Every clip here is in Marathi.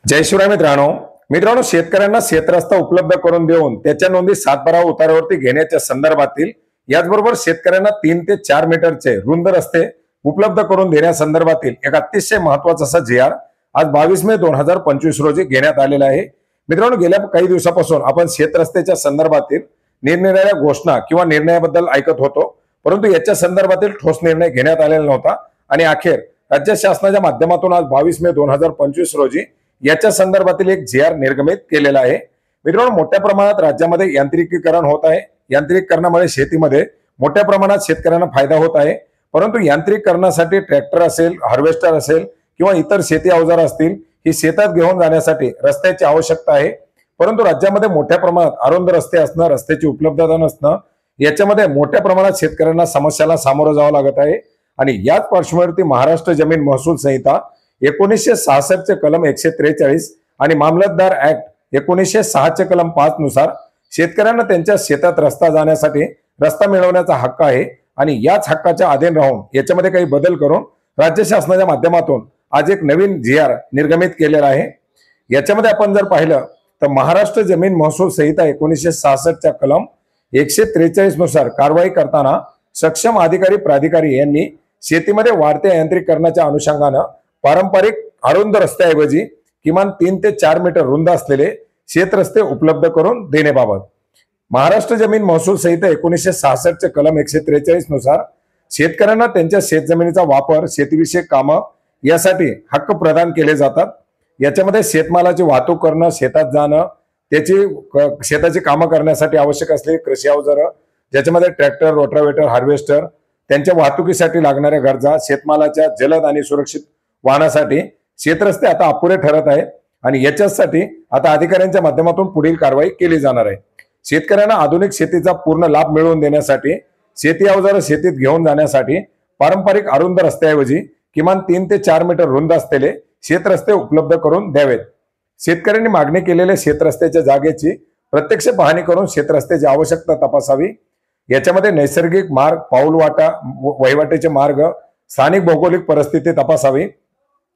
जय शिवराय मित्रांनो शेतकऱ्यांना शेतरस्ता उपलब्ध करून देऊन त्याच्या नोंदी सातबारा उतारावरती घेण्याच्या संदर्भातील याचबरोबर शेतकऱ्यांना 3 ते 4 मीटरचे रुंद रस्ते उपलब्ध करून देण्यासंदर्भातील एक अतिशय महत्वाचा असा जी.आर. आज 22 मे 2025 रोजी घेण्यात आलेला आहे. मित्रांनो, गेल्या काही दिवसापासून आपण शेतरस्त्याच्या संदर्भातील निरनिराळ्या घोषणा किंवा निर्णयाबद्दल ऐकत होतो, परंतु याच्या संदर्भातील ठोस निर्णय घेण्यात आलेला नव्हता आणि अखेर राज्य शासनाच्या माध्यमातून आज 22 मे 2025 रोजी याच्या संदर्भातील एक जी.आर. निर्गमित केलेला आहे. मित्रांनो, मोठ्या प्रमाणात राज्यामध्ये यांत्रिकीकरण होत आहे. यांत्रिकीकरणामुळे शेतीमध्ये मोठ्या प्रमाणात शेतकऱ्यांना फायदा होत आहे, परंतु यांत्रिकीकरणासाठी ट्रॅक्टर असेल, हार्वेस्टर असेल किंवा इतर शेती अवजार असतील, ही शेतात घेऊन जाण्यासाठी रस्त्याची आवश्यकता आहे. परंतु राज्यामध्ये मोठ्या प्रमाणात अरुंद रस्ते असणं, रस्त्याची उपलब्धता नसणं, याच्यामध्ये मोठ्या प्रमाणात शेतकऱ्यांना समस्याला सामोरं जावं लागत आहे. आणि याच पार्श्वभूमीवरती महाराष्ट्र जमीन महसूल संहिता 1966 चे कलम 143 आणि मामलतदार ऍक्ट 1906 चे कलम 5 नुसार शेतकऱ्यांना त्यांच्या शेतात रस्ता जाण्यासाठी रस्ता मिळवण्याचा हक्क आहे. आणि याच हक्काच्या अधीन राहून याच्यामध्ये काही बदल करून राज्य शासनाच्या माध्यमातून आज एक नवीन जी.आर. निर्गमित केलेला आहे. याच्यामध्ये आपण जर पाहिलं तर महाराष्ट्र जमीन महसूल संहिता 1966 च्या कलम 143 नुसार कारवाई करताना सक्षम अधिकारी प्राधिकारी यांनी शेतीमध्ये वाढत्या यांत्रिकीकरणाच्या अनुषंगानं पारंपरिक अरुंद रस्त्याऐवजी किमान 3 ते 4 मीटर रुंद असलेले शेतरस्ते उपलब्ध करून देण्याबाबत महाराष्ट्र जमीन महसूल संहिता 1966 चे कलम 143 नुसार शेतकऱ्यांना त्यांच्या शेतजमिनीचा वापर, शेतीविषयक कामं यासाठी हक्क प्रदान केले जातात. याच्यामध्ये शेतमालाची वाहतूक करणं, शेतात जाणं, शेताची कामं करण्यासाठी आवश्यक असलेली कृषी अवजारं, ज्याच्यामध्ये ट्रॅक्टर, रोटावेटर, हार्वेस्टर, त्यांच्या वाहतुकीसाठी लागणाऱ्या गरजा, शेतमालाच्या जलद आणि सुरक्षित वाहनासाठी शेतरस्ते आता अपुरे ठरत आहेत. आणि याच्यासाठी आता अधिकाऱ्यांच्या माध्यमातून पुढील कारवाई केली जाणार आहे. शेतकऱ्यांना आधुनिक शेतीचा पूर्ण लाभ मिळवून देण्यासाठी शेती अवजारं शेतीत घेऊन जाण्यासाठी पारंपरिक अरुंद रस्त्याऐवजी किमान 3 ते 4 मीटर रुंद असलेले शेतरस्ते उपलब्ध करून द्यावेत. शेतकऱ्यांनी मागणी केलेल्या शेतरस्त्याच्या जागेची प्रत्यक्ष पाहणी करून शेतरस्त्याची आवश्यकता तपासावी. याच्यामध्ये नैसर्गिक मार्ग, पाऊलवाटा, वहिवाटीचे मार्ग, स्थानिक भौगोलिक परिस्थिती तपासावी.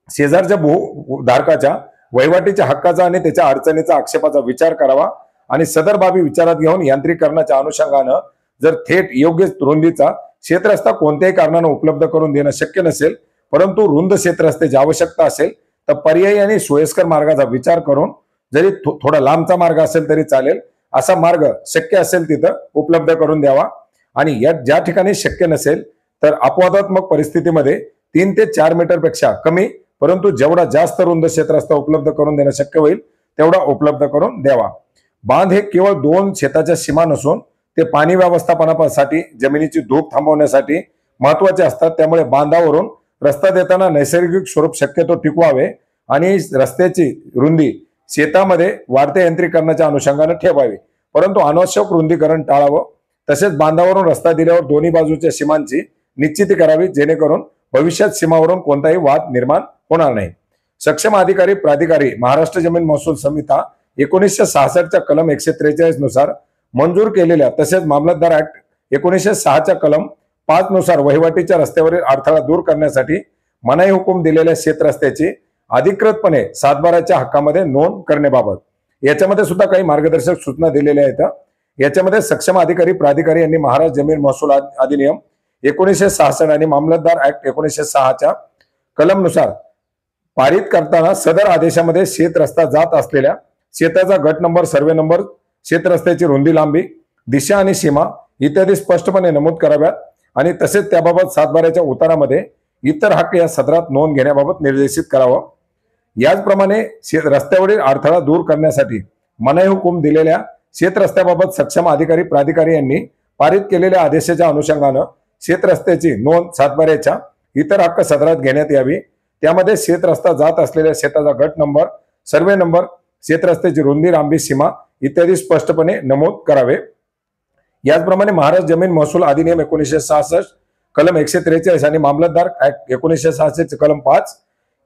शेजारच्या भूधारकाच्या वहिवाटीच्या हक्काचा आणि त्याच्या अडचणीचा आक्षेपाचा विचार करावा आणि सदर बाबी विचारात घेऊन यांत्रिकीकरणाच्या अनुषंगानं जर थेट योग्य रुंदीचा शेतरस्ता कोणत्याही कारणानं उपलब्ध करून देणं शक्य नसेल, परंतु रुंद शेतरस्त्याची आवश्यकता असेल तर पर्यायी आणि सोयीस्कर मार्गाचा विचार करून जरी थोडा लांबचा मार्ग असेल तरी चालेल, असा मार्ग शक्य असेल तिथं उपलब्ध करून द्यावा. आणि ज्या ठिकाणी शक्य नसेल तर अपवादात्मक परिस्थितीमध्ये 3 ते 4 मीटर पेक्षा कमी परंतु जेवढा जास्त रुंद क्षेत्रस्थ उपलब्ध करून देणं शक्य होईल तेवढा उपलब्ध करून द्यावा. बांध हे केवळ 2 शेताच्या सीमा नसून ते पाणी व्यवस्थापनासाठी, जमिनीची धूप थांबवण्यासाठी महत्वाचे असतात. त्यामुळे बांधावरून रस्ता देताना नैसर्गिक स्वरूप शक्यतो टिकवावे आणि रस्त्याची रुंदी शेतामध्ये वाढत्या यांत्रिकीकरणाच्या अनुषंगाने ठेवावी, परंतु अनावश्यक रुंदीकरण टाळावं. तसेच बांधावरून रस्ता दिल्यावर दोन्ही बाजूच्या सीमांची निश्चिती करावी, जेणेकरून भविष्यात सीमावरून कोणताही वाद निर्माण होणार नाही. सक्षम अधिकारी प्राधिकारी महाराष्ट्र जमीन महसूल संहिता 1966 च्या कलम 143 नुसार मंजूर केलेल्या तसेच मामलतदार ऍक्ट 1906 च्या कलम 5 नुसार वहिवाटीच्या रस्त्यावरील अडथळा दूर करण्यासाठी मनाई हुकूम दिलेल्या शेतरस्त्याची अधिकृतपणे सातबाराच्या हक्कामध्ये नोंद करण्याबाबत याच्यामध्ये सुद्धा काही मार्गदर्शक सूचना दिलेल्या आहेत. याच्यामध्ये सक्षम अधिकारी प्राधिकारी यांनी महाराष्ट्र जमीन महसूल अधिनियम 1966 आणि मामलतदार ऍक्ट 1906 च्या कलम नुसार पारित करताना सदर आदेशामध्ये शेत रस्ता जात असलेल्या शेताचा गट नंबर, सर्वे नंबर, शेतरस्त्याची रुंदी, लांबी, दिशा आणि सीमा इत्यादी स्पष्टपणे नमूद कराव्यात. आणि तसेच त्याबाबत सातबाराच्या उतारामध्ये इतर हक्क या सदरात नोंद घेण्याबाबत निर्देशित करावं. याचप्रमाणे रस्त्यावरील अडथळा दूर करण्यासाठी मनाई हुकूम दिलेल्या शेतरस्त्याबाबत सक्षम अधिकारी प्राधिकारी यांनी पारित केलेल्या आदेशाच्या अनुषंगानं शेतरस्त्याची नोंद सातबाऱ्याच्या इतर हक्क सदरात घेण्यात यावी. त्यामध्ये शेतरस्ता जात असलेल्या शेताचा गट नंबर, सर्वे नंबर, शेतरस्त्याची रुंदी, लांबी, सीमा इत्यादी स्पष्टपणे नमूद करावे. याचप्रमाणे महाराष्ट्र जमीन महसूल अधिनियम 1966 कलम 143 आणि मामलतदार ऍक्ट 1966 कलम 5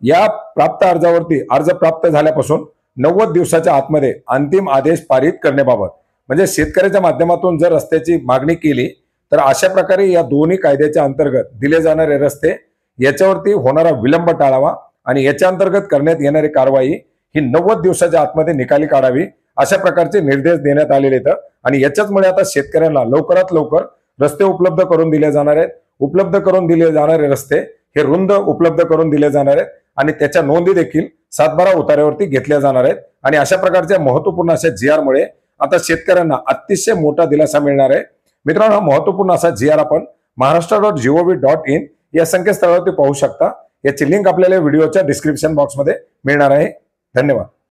या प्राप्त अर्जावरती अर्ज प्राप्त झाल्यापासून 90 दिवसाच्या आतमध्ये अंतिम आदेश पारित करण्याबाबत, म्हणजे शेतकऱ्याच्या माध्यमातून जर रस्त्याची मागणी केली तर अशा प्रकारे या दोन्ही कायद्याच्या अंतर्गत दिले जाणारे रस्ते याच्यावरती होणारा विलंब टाळावा आणि याच्या अंतर्गत करण्यात येणारी कारवाई ही 90 दिवसाच्या आतमध्ये निकाली काढावी अशा प्रकारचे निर्देश देण्यात आलेले आहेत आणि याच्याचमुळे आता शेतकऱ्यांना लवकरात लवकर रस्ते उपलब्ध करून दिले जाणार आहेत. उपलब्ध करून दिले जाणारे रस्ते हे रुंद उपलब्ध करून दिले जाणार आहेत आणि त्याच्या नोंदी देखील 7/12 उतार्यावरती घेतल्या जाणार आहेत आणि अशा प्रकारच्या महत्वपूर्ण अशा GR मुळे आता शेतकऱ्यांना अतिशय मोठा दिलासा मिळणार आहे. मित्रांनो, हा महत्वपूर्ण असा GR आपण maharashtra.gov.in या संकेतस्थळावरती पाहू शकता. याची लिंक आपल्याला व्हिडिओच्या डिस्क्रिप्शन बॉक्समध्ये मिळणार आहे. धन्यवाद.